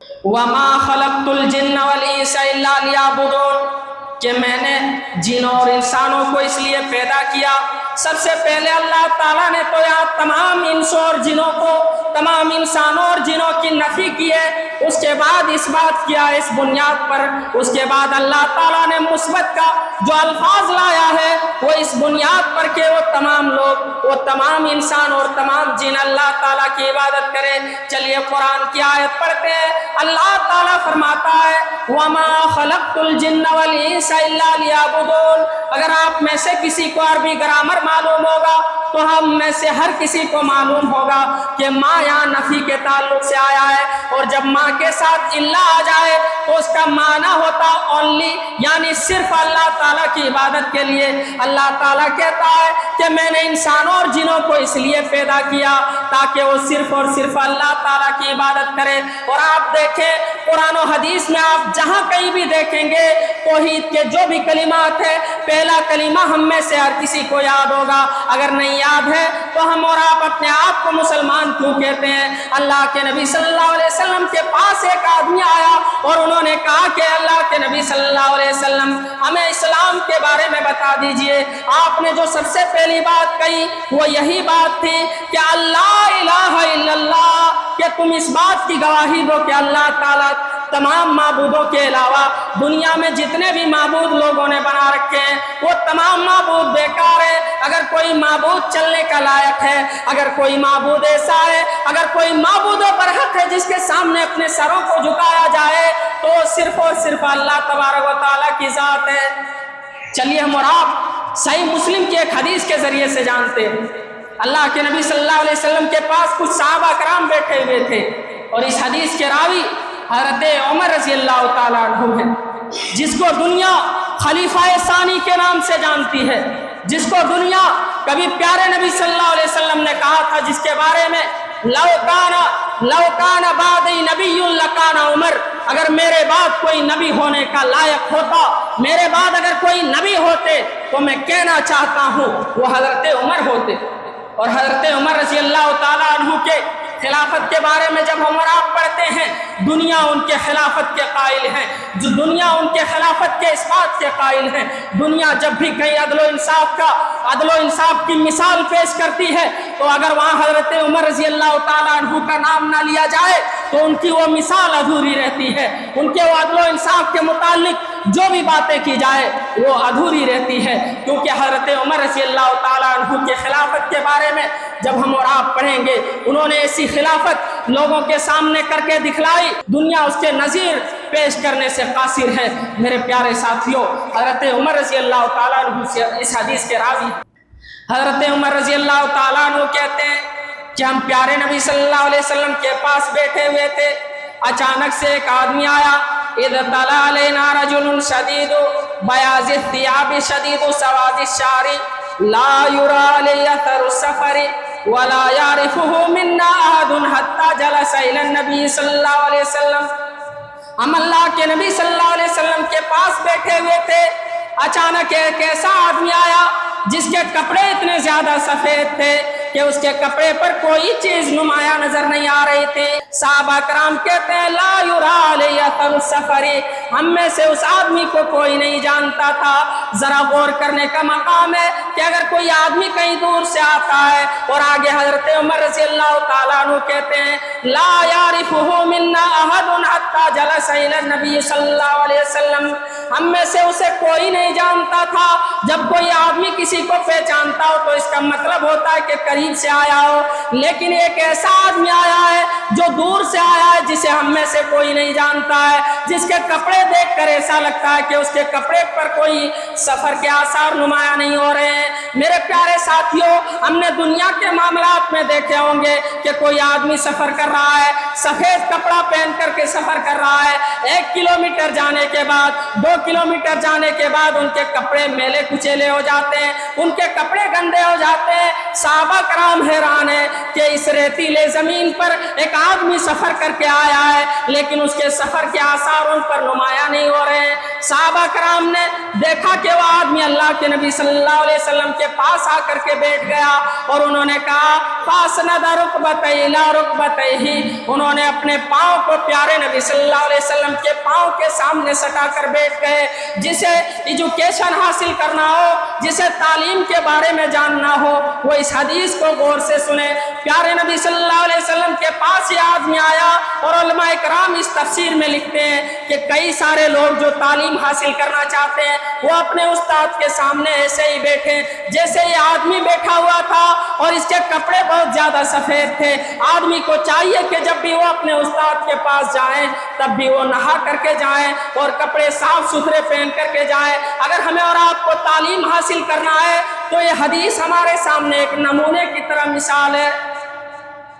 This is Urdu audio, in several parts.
وما خلقت الجن والانس الا ليعبدون، کہ میں نے جنوں اور انسانوں کو اس لیے پیدا کیا۔ سب سے پہلے اللہ تعالیٰ نے تو یہاں تمام انسوں اور جنوں کو، تمام انسانوں اور جنوں کی نفی کی ہے، اس کے بعد اس بات کیا اس بنیاد پر، اس کے بعد اللہ تعالیٰ نے مثبت کا جو الفاظ لایا ہے وہ اس بنیاد پر کہ وہ تمام لوگ، وہ تمام انسان اور تمام جن اللہ تعالیٰ کی عبادت کرے۔ چلیے قرآن کی آیت پڑھتے ہیں۔ اللہ تعالیٰ فرماتا ہے وَمَا خَلَقْتُ الْجِنَّ وَالْإِنسَ إِلَّا لِيَعْبُدُونَ۔ اگر آپ میں سے کسی کو عربی گرامر معلوم ہوگا تو ہم میں سے ہر کسی کو معلوم ہوگا کہ ماں یہاں نفی کے تعلق سے آیا ہے، اور جب ماں کے ساتھ اللہ آ جائے تو اس کا معنی ہوتا اونلی، یعنی صرف اللہ تعالیٰ کی عبادت کے لیے۔ اللہ تعالیٰ کہتا ہے کہ میں نے انسانوں اور جنوں کو اس لیے پیدا کیا تاکہ وہ صرف اور صرف اللہ تعالیٰ کی عبادت کرے۔ اور آپ دیکھیں قرآن و حدیث میں آپ جہاں کہیں بھی دیکھیں گے توحید کے جو بھی کلمات ہیں، پہلا کلمہ ہم میں سے ہر کسی کو یاد ہوگا۔ اگر نہیں یاد ہے تو ہم اور آپ اپنے آپ کو مسلمان کیوں کہتے ہیں؟ اللہ کے نبی صلی اللہ علیہ وسلم کے پاس ایک آدمی آیا اور انہوں نے کہا کہ اللہ کے نبی صلی اللہ علیہ وسلم ہمیں اسلام کے بارے میں بتا دیجئے۔ آپ نے جو سب سے پہلی بات کہی وہ یہی بات تھی کہ اللہ الہ الا اللہ، کہ تم اس بات کی گواہی دو کہ اللہ تعالیٰ تمام معبودوں کے علاوہ دنیا میں جتنے بھی معبود لوگوں نے بنا رکھے ہیں وہ تمام معبود بیکار ہیں۔ اگر کوئی معبود چلنے کا لائق ہے، اگر کوئی معبود ایسا ہے، اگر کوئی معبود برحق ہے جس کے سامنے اپنے سروں کو جھکایا جائے تو صرف اور صرف اللہ تبارک و تعالیٰ کی ذات ہے۔ چلیے ہم اور آپ صحیح مسلم کی ایک حدیث کے ذریعے سے جانتے ہیں۔ اللہ کے نبی صلی اللہ علیہ وسلم کے پاس کچھ صحابہ کرام بیٹھے ہوئے تھے، اور اس حدیث کے راوی حضرت عمر رضی اللہ تعالیٰ عنہ ہے، جس کو دنیا خلیفہ ثانی کے نام سے جانتی ہے، جس کو دنیا کبھی پیارے نبی صلی اللہ علیہ وسلم نے کہا تھا، جس کے بارے میں لو کان بعدی نبی لکان عمر، اگر میرے بعد کوئی نبی ہونے کا لائق ہوتا، میرے بعد اگر کوئی نبی ہوتے تو میں کہنا چاہتا ہوں وہ حضرت عمر ہوتے۔ اور حضرت عمر رضی اللہ تعالیٰ عنہ کے خلافت کے بارے میں جب ہم اور آپ پڑھتے ہیں، دنیا ان کے خلافت کے قائل ہیں، جو دنیا ان کے خلافت کے اس بات کے قائل ہیں۔ دنیا جب بھی کہیں عدل و انصاف کی مثال پیش کرتی ہے تو اگر وہاں حضرت عمر رضی اللہ تعالیٰ عنہ کا نام نہ لیا جائے تو ان کی وہ مثال ادھوری رہتی ہے، ان کے وہ عدل و انصاف کے متعلق جو بھی باتیں کی جائے وہ ادھوری رہتی ہے، کیونکہ حضرت عمر رضی اللہ تعالیٰ عنہ کے خلافت کے بارے میں جب ہم اور آپ پڑھیں گے، انہوں نے ایسی خلافت لوگوں کے سامنے کر کے دکھلائی، دنیا اس کے نظیر پیش کرنے سے قاصر ہے۔ میرے پیارے ساتھیوں، حضرت عمر رضی اللہ تعالیٰ عنہ سے اس حدیث کے راوی حضرت عمر رضی اللہ تعالیٰ عنہ کہتے ہیں کہ ہم پیارے نبی صلی اللہ علیہ وسلم کے پاس بیٹھے ہوئے تھے، اچانک سے ایک آدمی آیا، اذ طلع علینا رجل شدید بیاض الثیاب شدید سواد الشعر لا یری علیہ اثر السفر ولا یعرفہ منا احد حتی جلس الی النبی صلی اللہ علیہ وسلم۔ ہم اللہ کے نبی صلی اللہ علیہ وسلم کے پاس بیٹھے ہوئے تھے، اچانک ایک ایسا آدمی آیا جس کے کپڑے اتنے زیادہ سفید تھے کہ اس کے کپڑے پر کوئی چیز نمایاں نظر نہیں آ رہی تھی۔ صحابہ کرام کہتے ہیں لا یری علیہ اثر السفر، ہم میں سے اس آدمی کو کوئی نہیں جانتا تھا۔ ذرا غور کرنے کا مقام ہے کہ اگر کوئی آدمی کہیں دور سے آتا ہے، اور آگے حضرت عمر رضی اللہ تعالیٰ عنہ کہتے ہیں لا یعرفہ منا احد حتی جلس الی النبی صلی اللہ علیہ وسلم، ہم میں سے اسے کوئی نہیں جانتا تھا۔ جب کوئی آدمی کسی کو پہچانتا ہو تو اس کا مطلب ہوتا ہے کہ قریب سے آیا ہو، لیکن ایک ایسا آدمی آیا ہے جو دور سے آیا ہے، جسے ہم میں سے کوئی نہیں جانتا ہے، جس کے کپڑے دیکھ کر ایسا لگتا ہے کہ اس کے کپڑے پر کوئی سفر کے آثار نمایاں نہیں ہو رہے ہیں۔ میرے پیارے ساتھیوں، ہم نے دنیا کے معاملات میں دیکھے ہوں گے کہ کوئی آدمی سفر کر رہا ہے، سفید کپڑا پہن کر کے سفر کر رہا ہے، 1 کلومیٹر جانے کے بعد 2 کلومیٹر جانے کے بعد ان کے کپڑے میلے کچیلے ہو جاتے ہیں، ان کے کپڑے گندے ہو جاتے ہیں۔ صحابہ کرام حیران ہیں کہ اس ریتیلے زمین پر ایک آدمی سفر کر کے آیا ہے لیکن اس کے سفر کے آثار ان پر نمایاں نہیں ہو رہے ہیں۔ صحابہ کرام نے دیکھا کہ وہ آدمی اللہ کے نبی صلی اللہ علیہ وسلم کے پاس آ کر کے بیٹھ گیا، اور انہوں نے کہا فاسند رکبتیہ الی رکبتیہ، انہوں نے اپنے پاؤں کو پیارے پیارے نبی صلی اللہ علیہ وسلم کے پاؤں کے سامنے سٹا کر بیٹھ گئے۔ جسے ایجوکیشن حاصل کرنا ہو، جسے تعلیم کے بارے میں جاننا ہو، وہ اس حدیث کو غور سے سنے۔ پیارے نبی صلی اللہ علیہ وسلم کے پاس یہ آدمی آیا، اور علماء کرام اس تفسیر میں لکھتے ہیں کہ کئی سارے لوگ جو تعلیم حاصل کرنا چاہتے ہیں وہ اپنے استاد کے سامنے ایسے ہی بیٹھے جیسے یہ آدمی بیٹھا ہوا تھا، اور اس کے کپڑے بہت زیادہ سفید تھے۔ آدمی کو چاہیے کہ جب بھی وہ اپنے استاد کے پاس جائیں تب بھی وہ نہا کر کے جائیں اور کپڑے صاف ستھرے پہن کر کے جائیں۔ اگر ہمیں اور آپ کو تعلیم حاصل کرنا ہے تو یہ حدیث ہمارے سامنے ایک نمونے کی طرح مثال ہے۔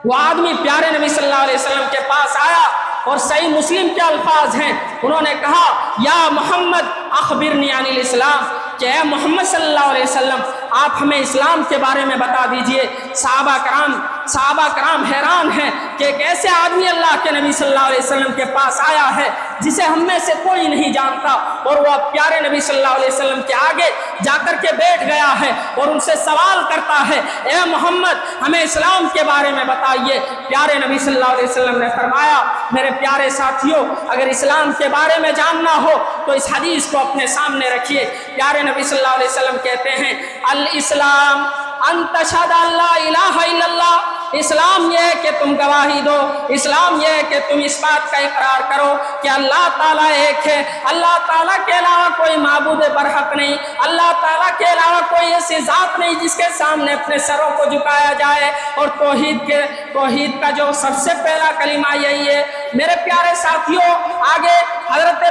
وہ آدمی پیارے نبی صلی اللہ علیہ وسلم کے پاس آیا، اور صحیح مسلم کے الفاظ ہیں، انہوں نے کہا یا محمد اخبرنی عن الاسلام، کہ اے محمد صلی اللہ علیہ وسلم آپ ہمیں اسلام کے بارے میں بتا دیجئے۔ صحابہ کرام حیران ہیں کہ ایک ایسے آدمی اللہ کے نبی صلی اللہ علیہ وسلم کے پاس آیا ہے جسے ہم میں سے کوئی نہیں جانتا، اور وہ اب پیارے نبی صلی اللہ علیہ وسلم کے آگے جا کر کے بیٹھ گیا ہے اور ان سے سوال کرتا ہے اے محمد ہمیں اسلام کے بارے میں بتائیے۔ پیارے نبی صلی اللہ علیہ وسلم نے فرمایا میرے پیارے ساتھیوں، اگر اسلام کے بارے میں جاننا ہو تو اس حدیث کو اپنے سامنے رکھیے۔ پیارے نبی صلی اللہ علیہ وسلم کہتے ہیں الاسلام ان تشہد ان لا الہ الا اللہ، اسلام یہ ہے کہ تم گواہی دو، اسلام یہ ہے کہ تم اس بات کا اقرار کرو کہ اللہ تعالیٰ ایک ہے، اللہ تعالیٰ کے علاوہ کوئی معبود برحق نہیں، اللہ تعالیٰ کے علاوہ کوئی ایسی ذات نہیں جس کے سامنے اپنے سروں کو جھکایا جائے، اور توحید کا جو سب سے پہلا کلمہ یہی ہے۔ میرے پیارے ساتھیوں، آگے حضرت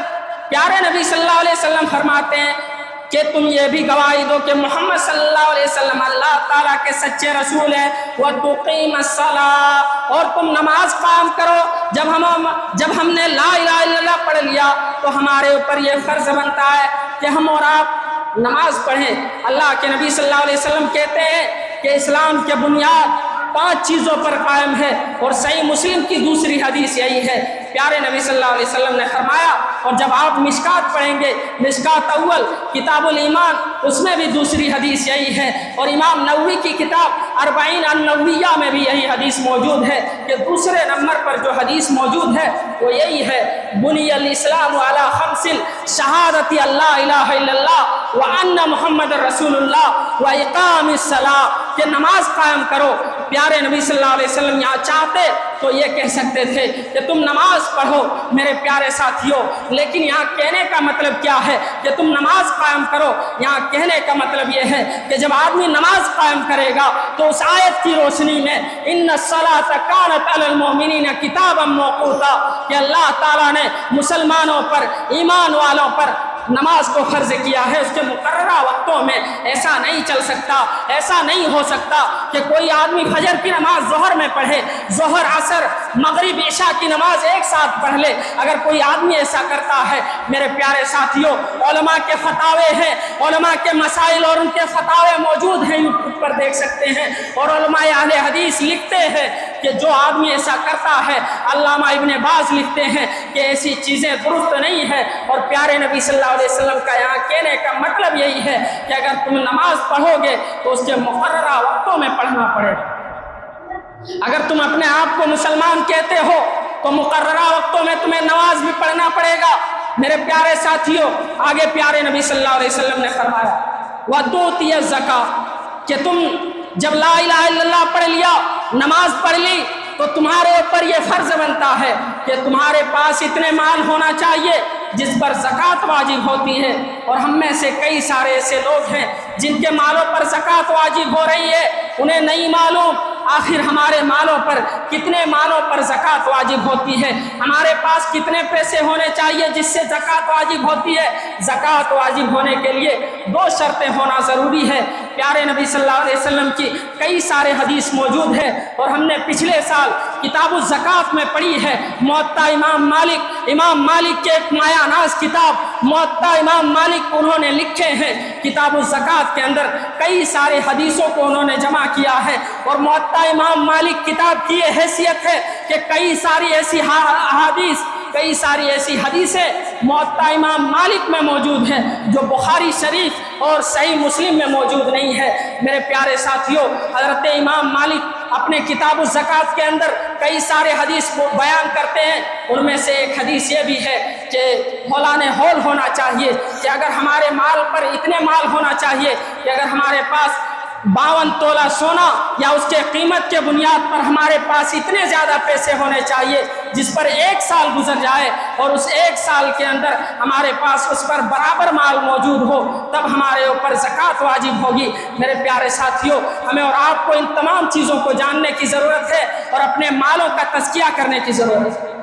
پیارے نبی صلی اللہ علیہ وسلم فرماتے ہیں کہ تم یہ بھی گواہی دو کہ محمد صلی اللہ علیہ وسلم اللہ تعالیٰ کے سچے رسول ہیں، وَتُقِيمَ الصَّلَاةَ، اور تم نماز قائم کرو۔ جب ہم نے لا الہ الا اللہ پڑھ لیا تو ہمارے اوپر یہ فرض بنتا ہے کہ ہم اور آپ نماز پڑھیں۔ اللہ کے نبی صلی اللہ علیہ وسلم کہتے ہیں کہ اسلام کے بنیاد 5 چیزوں پر قائم ہے، اور صحیح مسلم کی دوسری حدیث یہی ہے۔ پیارے نبی صلی اللہ علیہ وسلم نے فرمایا، اور جب آپ مشکات پڑھیں گے، مشکات اول کتاب الایمان، اس میں بھی دوسری حدیث یہی ہے، اور امام نووی کی کتاب 40 النوویہ میں بھی یہی حدیث موجود ہے کہ دوسرے نمبر پر جو حدیث موجود ہے وہ یہی ہے بنی الاسلام علی 5 شہادت اللہ الہ الا اللہ وان محمد رسول اللہ واقام الصلاۃ، کہ نماز قائم کرو۔ پیارے نبی صلی اللہ علیہ وسلم یہاں چاہتے تو یہ کہہ سکتے تھے کہ تم نماز پڑھو میرے پیارے ساتھیوں، لیکن یہاں کہنے کا مطلب کیا ہے کہ تم نماز قائم کرو؟ یہاں کہنے کا مطلب یہ ہے کہ جب آدمی نماز قائم کرے گا تو اس آیت کی روشنی میں ان الصلاۃ کانت علی المؤمنین کتابا موقوتا، کہ اللہ تعالیٰ نے مسلمانوں پر، ایمان والوں پر نماز کو فرض کیا ہے اس کے مقررہ وقتوں میں۔ ایسا نہیں چل سکتا، ایسا نہیں ہو سکتا کہ کوئی آدمی فجر کی نماز ظہر میں پڑھے، ظہر عصر مغرب عشاء کی نماز ایک ساتھ پڑھ لے۔ اگر کوئی آدمی ایسا کرتا ہے میرے پیارے ساتھیوں، علماء کے فتاوے ہیں، علماء کے مسائل اور ان کے فتاوے موجود ہیں، یوٹیوب پر دیکھ سکتے ہیں، اور علماء اہل حدیث لکھتے ہیں کہ جو آدمی ایسا کرتا ہے، علامہ ابن باز لکھتے ہیں کہ ایسی چیزیں درست نہیں ہے۔ اور پیارے نبی صلی اللہ علیہ وسلم کا یہاں کہنے کا مطلب یہی ہے کہ اگر تم نماز پڑھو گے تو اس کے مقررہ وقتوں میں پڑھنا پڑے گا۔ اگر تم اپنے آپ کو مسلمان کہتے ہو تو مقررہ وقتوں میں تمہیں نماز بھی پڑھنا پڑے گا۔ میرے پیارے ساتھیوں، آگے پیارے نبی صلی اللہ علیہ وسلم نے فرمایا وَتُؤْتِيَ الزَّكَاةَ، کہ تم جب لا الہ الا اللہ پڑھ لیا، نماز پڑھ لی، تو تمہارے اوپر یہ فرض بنتا ہے کہ تمہارے پاس اتنے مال ہونا چاہیے جس پر زکوٰۃ واجب ہوتی ہے۔ اور ہم میں سے کئی سارے ایسے لوگ ہیں جن کے مالوں پر زکوٰۃ واجب ہو رہی ہے، انہیں نہیں معلوم آخر ہمارے مالوں پر کتنے مالوں پر زکوٰۃ واجب ہوتی ہے، ہمارے پاس کتنے پیسے ہونے چاہیے جس سے زکوٰۃ واجب ہوتی ہے۔ زکوٰۃ واجب ہونے کے لیے 2 شرطیں ہونا ضروری ہے۔ پیارے نبی صلی اللہ علیہ وسلم کی کئی سارے حدیث موجود ہے، اور ہم نے پچھلے سال کتاب الزکوٰۃ میں پڑھی ہے۔ موطا امام مالک کے ایک مایہ ناز کتاب موطا امام مالک انہوں نے لکھے ہیں، کتاب الزکوٰۃ کے اندر کئی سارے حدیثوں کو انہوں نے جمع کیا ہے، اور موطا امام مالک کتاب کی یہ حیثیت ہے کہ کئی ساری ایسی حدیثیں موطا امام مالک میں موجود ہیں جو بخاری شریف اور صحیح مسلم میں موجود نہیں ہے۔ میرے پیارے ساتھیوں، حضرت امام مالک اپنے کتاب الزکات کے اندر کئی سارے حدیث بیان کرتے ہیں، ان میں سے ایک حدیث یہ بھی ہے کہ ہولان ہول ہونا چاہیے، کہ اگر ہمارے مال پر اتنے مال ہونا چاہیے کہ اگر ہمارے پاس 52 تولہ سونا یا اس کے قیمت کے بنیاد پر ہمارے پاس اتنے زیادہ پیسے ہونے چاہیے جس پر 1 سال گزر جائے اور اس 1 سال کے اندر ہمارے پاس اس پر برابر مال موجود ہو، تب ہمارے اوپر زکوٰۃ واجب ہوگی۔ میرے پیارے ساتھیوں، ہمیں اور آپ کو ان تمام چیزوں کو جاننے کی ضرورت ہے اور اپنے مالوں کا تزکیہ کرنے کی ضرورت ہے۔